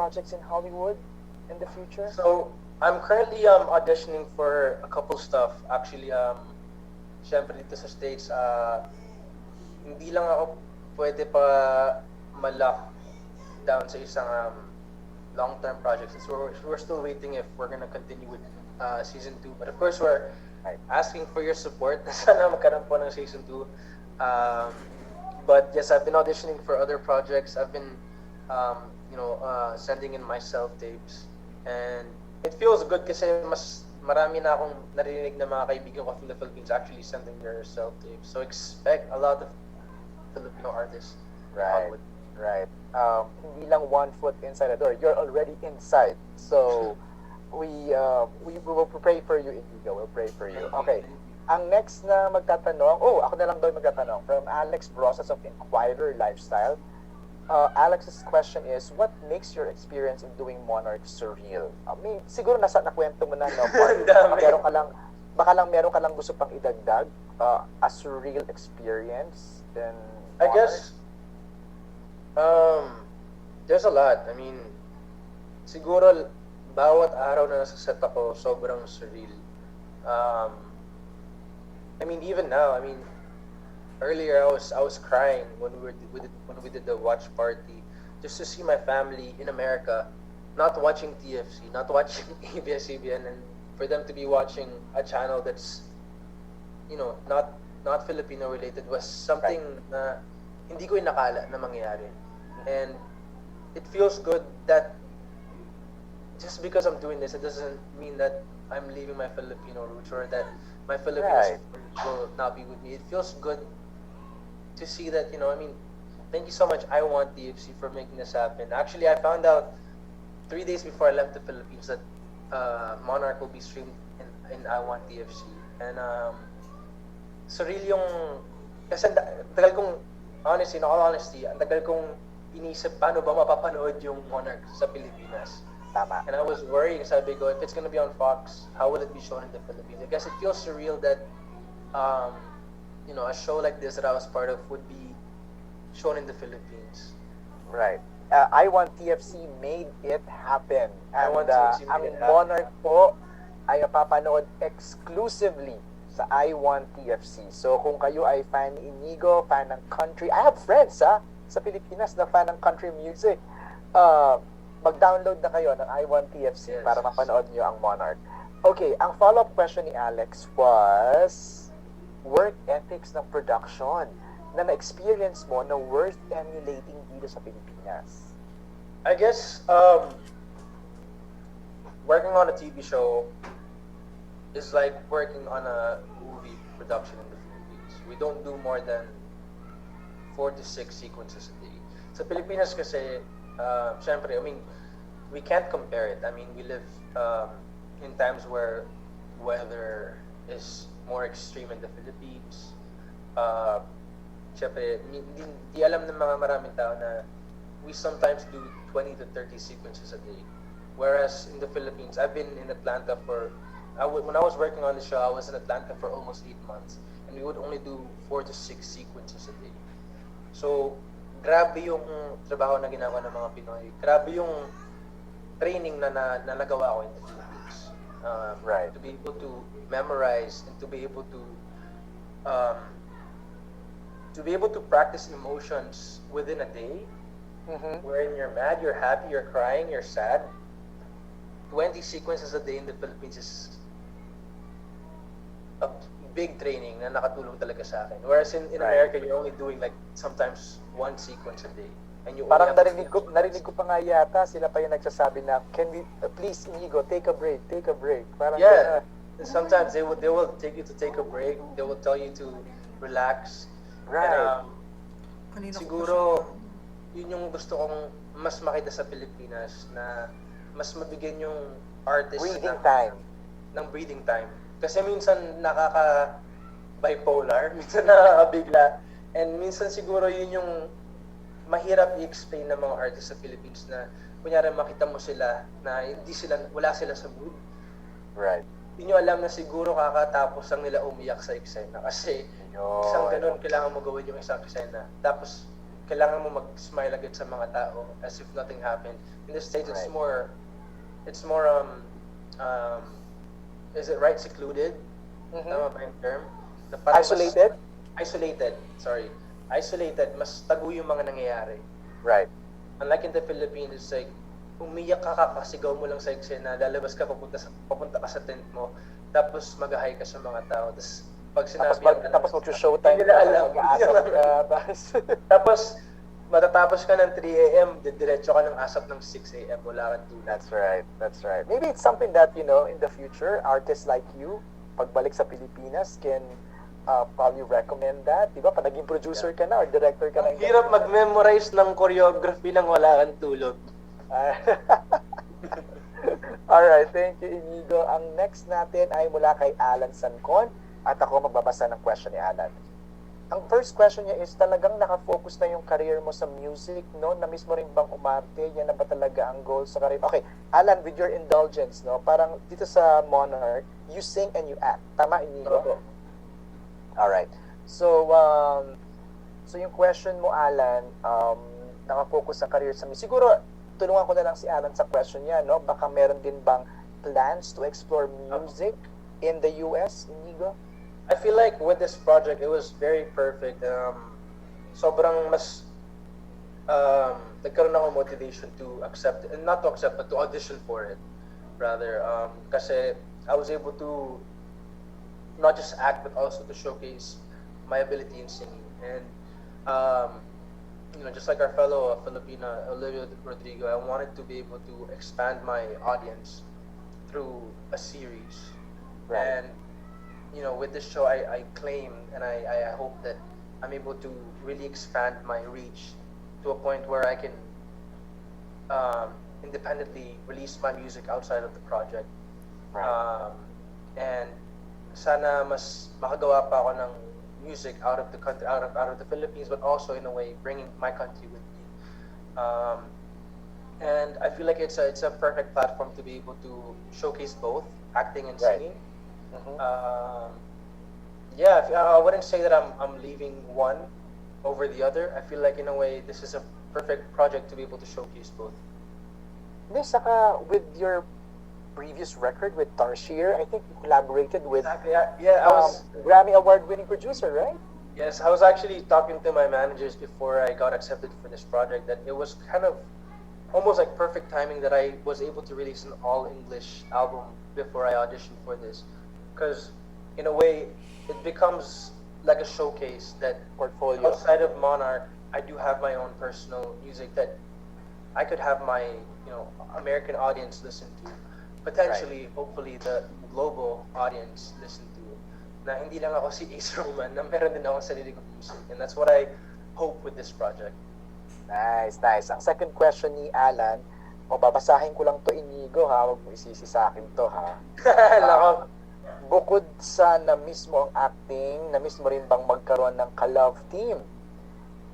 projects in Hollywood in the future? So, I'm currently auditioning for a couple stuff. Actually, syempre dito sa States, hindi lang ako pwede pa ma-lock down sa isang long-term project. So we're still waiting if we're gonna continue with season 2. But of course, we're asking for your support. Sana magkaroon po ng season 2. But yes, I've been auditioning for other projects. I've been, sending in my self-tapes. And it feels good kasi mas marami na akong narinig na mga kaibigan ko from the Philippines actually sending their self-tapes. So expect a lot of Filipino artists. Right, right. Hindi lang one foot inside the door. You're already inside. So, we will pray for you, Inigo. We'll pray for you. Okay. Ang next na magtatanong, ako na lang daw magtatanong, from Alex Brosas of Inquirer Lifestyle. Alex's question is, what makes your experience in doing Monarch surreal? Siguro nakwento mo na, no? Baka lang meron ka lang gusto pang idagdag, a surreal experience in Monarch? I guess, there's a lot. I mean, siguro, bawat araw na nasa set ako, sobrang surreal. I mean, even now, earlier I was crying when we did the watch party, just to see my family in America, not watching TFC, not watching ABS-CBN, and for them to be watching a channel that's, not Filipino related was something na hindi ko inakala na mangyayari. And it feels good that just because I'm doing this, it doesn't mean that I'm leaving my Filipino roots or that my Filipino will not be with me. It feels good to see that, thank you so much, I Want TFC, for making this happen. Actually, I found out 3 days before I left the Philippines that Monarch will be streamed in I Want TFC. And surreal yung, kasi tagal kong, honestly, in all honesty, ang tagal kong inisip paano ba mapapanood yung Monarch sa Pilipinas. Tama. And I was worrying, sabi ko, if it's gonna be on Fox, how will it be shown in the Philippines? I guess it feels surreal that, a show like this that I was part of would be shown in the Philippines. Right. I Want TFC made it happen. And ang Monarch po ay papanood exclusively sa I Want TFC. So kung kayo ay fan ni Inigo, fan ng country, I have friends sa Pilipinas na fan ng country music. Mag-download na kayo ng I Want TFC para mapanood nyo ang Monarch. Okay, ang follow-up question ni Alex was work ethics ng production na na-experience mo na worth emulating dito sa Pilipinas. I guess, working on a TV show is like working on a movie production in the Philippines. We don't do more than 4 to 6 sequences a day. Sa Pilipinas kasi, syempre, we can't compare it. We live in times where weather is more extreme in the Philippines. Syempre, hindi alam ng mga maraming tao na we sometimes do 20 to 30 sequences a day. Whereas in the Philippines, I've been in Atlanta when I was working on the show, I was in Atlanta for almost 8 months. And we would only do 4 to 6 sequences a day. So, grabe yung trabaho na ginagawa ng mga Pinoy. Grabe yung training na nagawa ko in the Philippines. To be able to memorize and to be able to practice emotions within a day, wherein you're mad, you're happy, you're crying, you're sad. 20 sequences a day in the Philippines is a big training na nakatulong talaga sa akin. Whereas in America, you're only doing like sometimes 1 sequence a day. And you parang narinig ko pa nga yata, sila pa yung nagsasabi na, can we, please Inigo, take a break. Parang sometimes they will take you to take a break. They will tell you to relax. Right. And, siguro, yun yung gusto kong mas makita sa Pilipinas, na mas mabigyan yung artist ng breathing time. Kasi minsan nakaka-bipolar, minsan nakaka-bigla, and minsan siguro yun yung mahirap i-explain ng mga artists sa Philippines na kunyari makita mo sila na wala sila sa mood. Right. Hindi nyo alam na siguro kakatapos lang nila umiyak sa eksena kasi isang ganun kailangan mo gawin yung isang eksena. Tapos kailangan mo mag-smile agad sa mga tao as if nothing happened. In the States, it's Right. more is it right, secluded? Mhm. Tama ba yung term? Na parang Isolated? Isolated, sorry. Isolated, mas tago yung mga nangyayari. Right. Unlike in the Philippines, it's like, umiyak ka, kakasigaw mo lang sa eksena, lalabas ka, papunta ka sa tent mo, tapos mag-hi ka sa mga tao. Tapos, pag Tapos sinabi tapos mag-showtime hindi nila alam. mag-aasap ka, tapos Tapos, matatapos ka ng 3 a.m., didiretso ka ng asap ng 6 a.m., wala kang tulog. That's right. That's right. Maybe it's something that, in the future, artists like you, pagbalik sa Pilipinas, can probably recommend that. Di ba? Pag naging producer ka na or director ka na. Ang hirap mag-memorize ng choreography nang wala kang tulog. Alright, thank you, Inigo. Ang next natin ay mula kay Alan Sancon at ako magbabasa ng question ni Alan. Ang first question niya is, talagang nakafocus na yung career mo sa music, no? Na-miss mo rin bang umarte? Yan na ba talaga ang goal sa career? Okay, Alan, with your indulgence, no? Parang dito sa Monarch, you sing and you act. Tama, Inigo? Opo. Alright. So yung question mo, Alan, nakafocus sa career sa music. Siguro, tulungan ko na lang si Alan sa question niya, no? Baka meron din bang plans to explore music in the US, Inigo? I feel like with this project, it was very perfect. Sobrang mas nagkaroon ako motivation to accept, and not to accept, but to audition for it, rather. Kasi I was able to not just act, but also to showcase my ability in singing. And just like our fellow Filipina, Olivia Rodrigo, I wanted to be able to expand my audience through a series. Right. And with this show, I claim and I hope that I'm able to really expand my reach to a point where I can independently release my music outside of the project. Right. And sana mas makagawa pa ako ng music out of the country, out of the Philippines, but also in a way bringing my country with me. And I feel like it's a perfect platform to be able to showcase both acting and Right. singing. Mhm. I wouldn't say that I'm leaving one over the other. I feel like in a way this is a perfect project to be able to showcase both. Hindi, saka with your previous record with Tarshir, I think you collaborated with Exactly. I was Grammy Award-winning producer, right? yes, I was actually talking to my managers before I got accepted for this project that it was kind of almost like perfect timing that I was able to release an all English album before I auditioned for this, because in a way it becomes like a showcase that Portfolio. outside of Monarch, I do have my own personal music that I could have my American audience listen to, potentially, hopefully the global audience listen to. Na hindi lang ako si Ace Roman, na meron din ako sarili kong music, and that's what I hope with this project. Nice, nice. Ang second question ni Alan, babasahin ko lang to, Inigo, ha? Huwag mo isisi sa akin to, ha? Nako. Bukod sa na-miss mo ang acting, na-miss mo rin bang magkaroon ng ka-love team?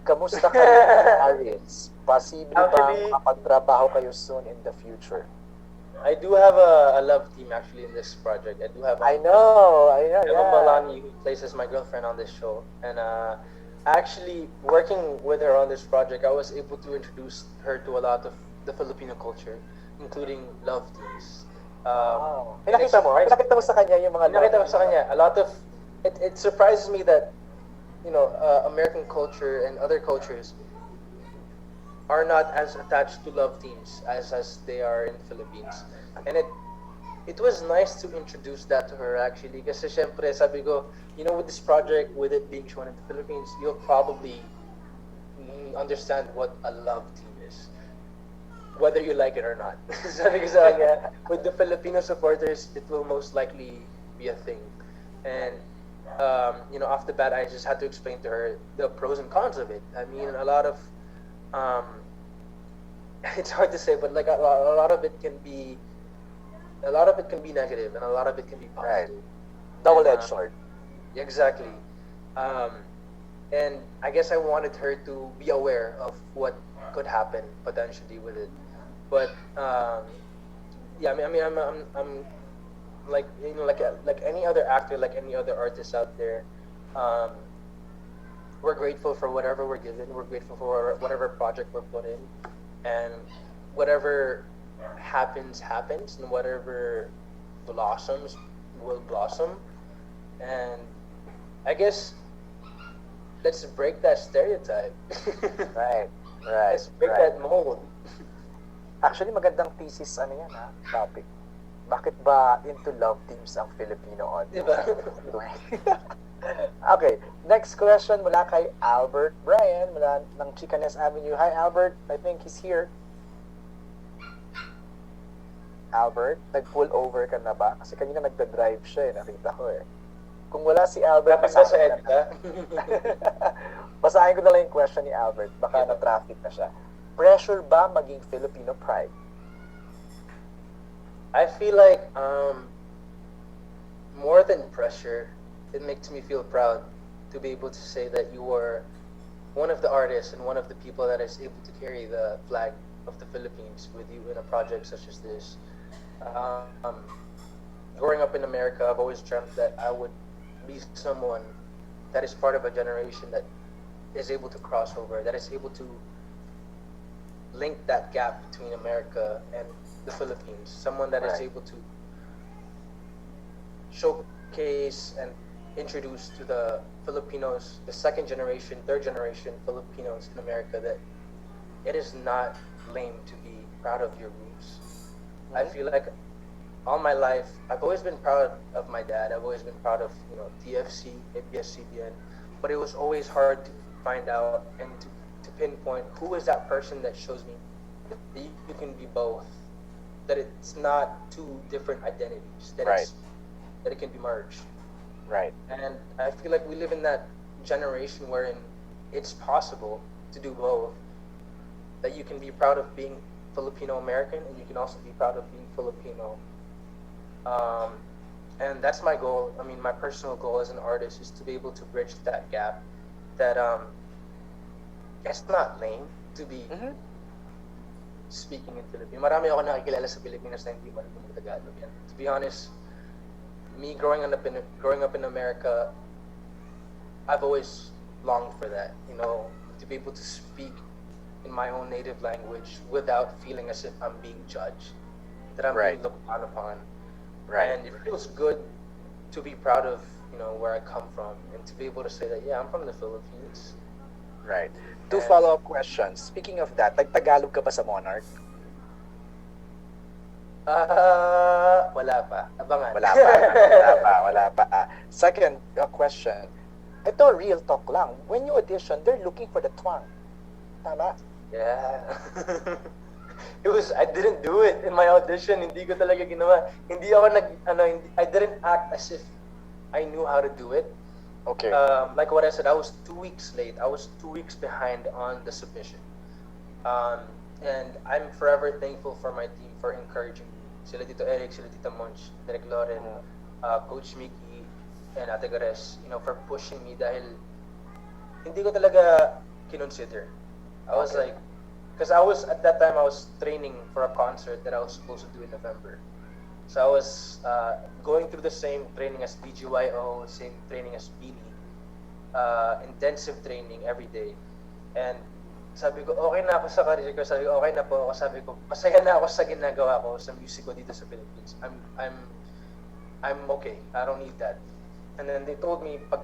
Kamusta kayo ni Aris? Posible bang Actually, makapagtrabaho kayo soon in the future? I do have a love team actually in this project. I do have I know, Emma yeah. Malani, who plays as my girlfriend on this show, and actually working with her on this project, I was able to introduce her to a lot of the Filipino culture, including love teams. Wow. Pinakita mo sa kanya yung mga Pinakita ko sa kanya, a lot of it surprises me that American culture and other cultures are not as attached to love teams as they are in the Philippines. And it was nice to introduce that to her actually, kasi syempre sabi ko, with this project, with it being shown in the Philippines, you'll probably understand what a love team is, whether you like it or not. Sabi ko sa kanya, with the Filipino supporters, it will most likely be a thing. And off the bat, I just had to explain to her the pros and cons of it. I mean, a lot of it's hard to say, but like a lot of it can be negative, and a lot of it can be positive. Right. Double-edged sword. Exactly. And I guess I wanted her to be aware of what could happen potentially with it. But yeah, I mean, I'm like any other actor, like any other artist out there. we're grateful for whatever we're given. We're grateful for whatever project we're put in, and whatever happens, and whatever blossoms will blossom. And I guess let's break that stereotype. Right. Right. Let's break Right. that mold. Actually, magandang thesis ano yan ha, topic. Bakit ba into love teams ang Filipino audience? Diba? Okay, next question mula kay Albert Brian mula ng Chicanes Avenue. Hi Albert, I think he's here. Albert, nag-pull over ka na ba? Kasi kanina nagda-drive siya nakita ko Kung wala si Albert, Traffic ba sa basahin EDCA? basahin ko na lang yung question ni Albert. Baka na-traffic na siya. Pressure ba maging Filipino pride? I feel like more than pressure, it makes me feel proud to be able to say that you are one of the artists and one of the people that is able to carry the flag of the Philippines with you in a project such as this. Growing up in America, I've always dreamt that I would be someone that is part of a generation that is able to cross over, that is able to link that gap between America and the Philippines. Someone that is able to showcase and introduce to the Filipinos, the second generation, third generation Filipinos in America, that it is not lame to be proud of your roots. I feel like all my life, I've always been proud of my dad. I've always been proud of TFC, ABS-CBN, but it was always hard to find out and to pinpoint who is that person that shows me that you can be both, that it's not two different identities, that that it can be merged. Right. And I feel like we live in that generation wherein it's possible to do both. That you can be proud of being Filipino American, and you can also be proud of being Filipino. And that's my goal. I mean, my personal goal as an artist is to be able to bridge that gap. That it's not lame to be speaking in Filipino. Marami ako nakikilala sa Pilipinas na hindi marunong Tagalog. And to be honest, me growing up in America, I've always longed for that. To be able to speak in my own native language without feeling as if I'm being judged, that I'm being looked down upon. Right. And it feels good to be proud of where I come from, and to be able to say that I'm from the Philippines. Right. Two follow-up questions. Speaking of that, Tagalog ka pa sa Monarch? Wala pa. Abangan. Wala pa. Second question. Ito, real talk lang. When you audition, they're looking for the twang. Tama? Yeah. I didn't do it in my audition. Hindi ko talaga ginawa. Hindi ako I didn't act as if I knew how to do it. Okay. Like what I said, I was 2 weeks late. I was 2 weeks behind on the submission. And I'm forever thankful for my team for encouraging me. Sila Tito Eric, sila Tita Monch, Derek Loren, Coach Mickey, and Ate Gares, for pushing me dahil hindi ko talaga kinonsider. I was like, because at that time I was training for a concert that I was supposed to do in November. So I was going through the same training as BGYO, same training as Beanie, intensive training every day. And sabi ko, okay na ako sa career ko. Sabi ko, okay na po ako. Sabi ko, masaya na ako sa ginagawa ko sa music ko dito sa Philippines. I'm okay. I don't need that. And then they told me, pag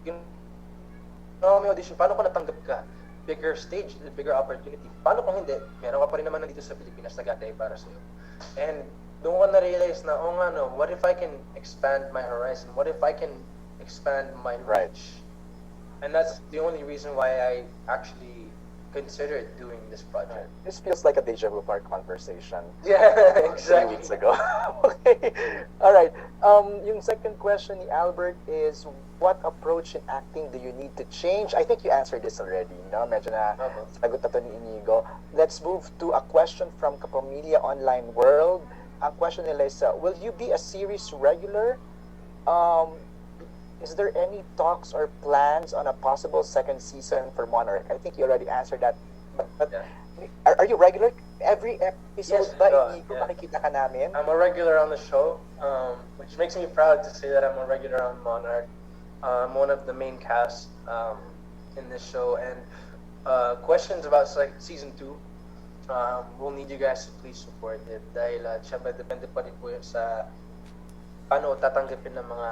may audition, paano kung natanggap ka? Bigger stage, bigger opportunity. Paano kung hindi? Meron ka pa rin naman nandito sa Pilipinas nag-atay para sa'yo. And doon ko na-realize na, what if I can expand my horizon? What if I can expand my reach? And that's the only reason why I actually considered doing this project. This feels like a deja vu of our conversation. Yeah, exactly. 3 weeks ago. Okay. All right. Yung second question ni Albert is, what approach in acting do you need to change? I think you answered this already. Medyo na sagot na to ni Inigo. Let's move to a question from Kapamilya Online World. Ang question nila is, will you be a series regular? Is there any talks or plans on a possible second season for Monarch? I think you already answered that. But are you regular? Every episode ba, Inigo, makikita ka namin? I'm a regular on the show, which makes me proud to say that I'm a regular on Monarch. I'm one of the main cast in this show, and questions about season 2. We'll need you guys to please support it dahil syempre depende pa rin po yun sa paano tatanggapin ng mga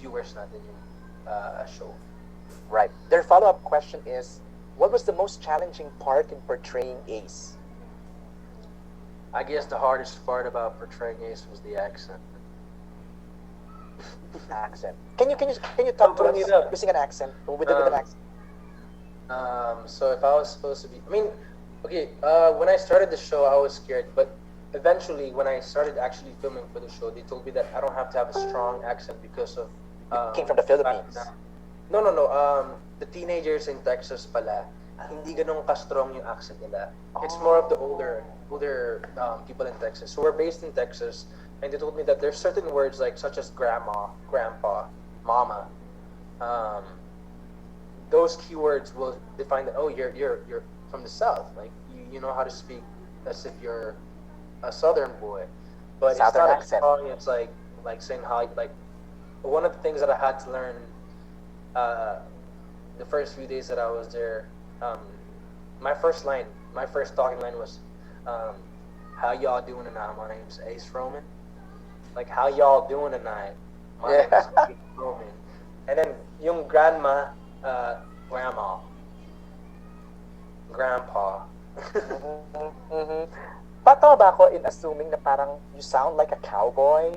viewers natin yung show. Right. Their follow-up question is, what was the most challenging part in portraying Ace? I guess the hardest part about portraying Ace was the accent. Accent. Can you talk to Bring us it up. using an accent with an accent? So if I was supposed to be, okay, when I started the show, I was scared, but eventually, when I started actually filming for the show, they told me that I don't have to have a strong accent because of. Came from the Philippines. No. The teenagers in Texas pala, hindi ganun ka-strong yung accent nila. It's more of the older people in Texas. So we're based in Texas, and they told me that there's certain words like such as grandma, grandpa, mama. Those keywords will define that. Oh, you're from the South. Like you know how to speak as if you're a Southern boy, but Southern it's not accent. as strong. It's like saying how like one of the things that I had to learn the first few days that I was there. My first talking line was, "How y'all doing tonight? My name's Ace Roman." Like, how y'all doing tonight? My name's Ace Roman. And then yung grandma, grandma, grandpa. Tama ba ako in assuming na parang you sound like a cowboy?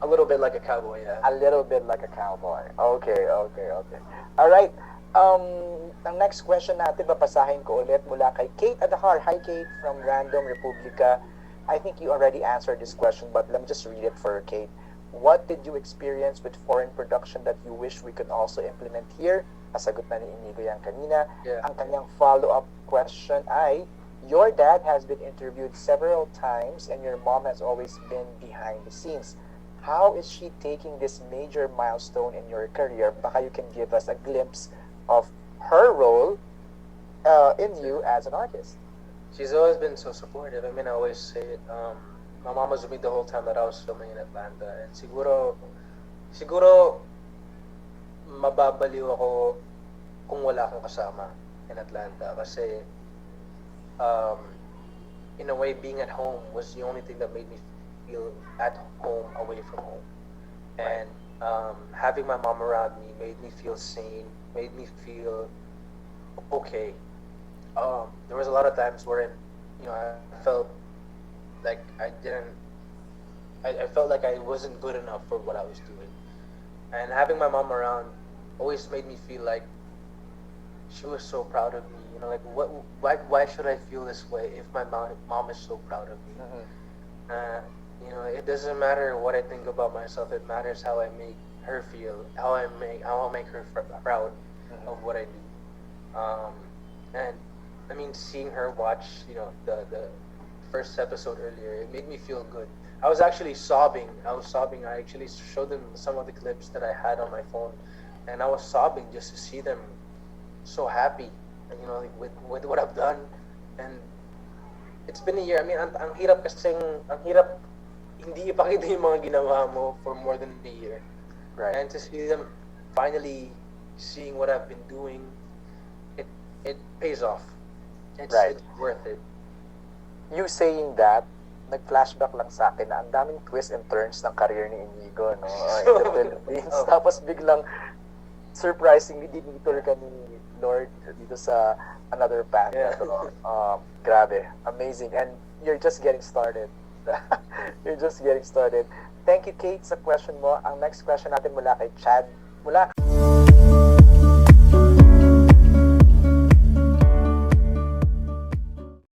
A little bit like a cowboy, yeah. A little bit like a cowboy. Okay. All right. Ang next question natin, babasahin ko ulit mula kay Kate Adahar. Hi, Kate, from Random Republica. I think you already answered this question, but let me just read it for Kate. What did you experience with foreign production that you wish we could also implement here? Nasagot na ni Inigo yan kanina. Yeah. Ang kanyang follow-up question ay, your dad has been interviewed several times and your mom has always been behind the scenes. How is she taking this major milestone in your career? Baka you can give us a glimpse of her role in you as an artist. She's always been so supportive. I always say it. My mom was with me the whole time that I was filming in Atlanta. And siguro mababaliw ako kung wala akong kasama in Atlanta. Kasi, in a way, being at home was the only thing that made me feel at home away from home. And having my mom around me made me feel sane, made me feel okay. There was a lot of times wherein, I felt like I felt like I wasn't good enough for what I was doing. And having my mom around always made me feel like she was so proud of me. Like why should I feel this way if my mom is so proud of me? It doesn't matter what I think about myself. It matters how I make her feel, how I make her proud of what I do. And seeing her watch, the first episode earlier, it made me feel good. I was actually sobbing. I actually showed them some of the clips that I had on my phone, and I was sobbing just to see them so happy, with what I've done. And it's been a year. Ang hirap hindi ipakita yung mga ginawa mo for more than a year. Right. And to see them finally seeing what I've been doing, it pays off. It's worth it. You saying that, nag-flashback lang sa akin na ang daming twists and turns ng career ni Inigo, no? In the Philippines. Tapos biglang, surprisingly, dinitol ka ni Lord dito sa another path. Yeah. Grabe. Amazing. And you're just getting started. You're just getting started. Thank you, Kate, sa question mo. Ang next question natin mula kay Chad. Mula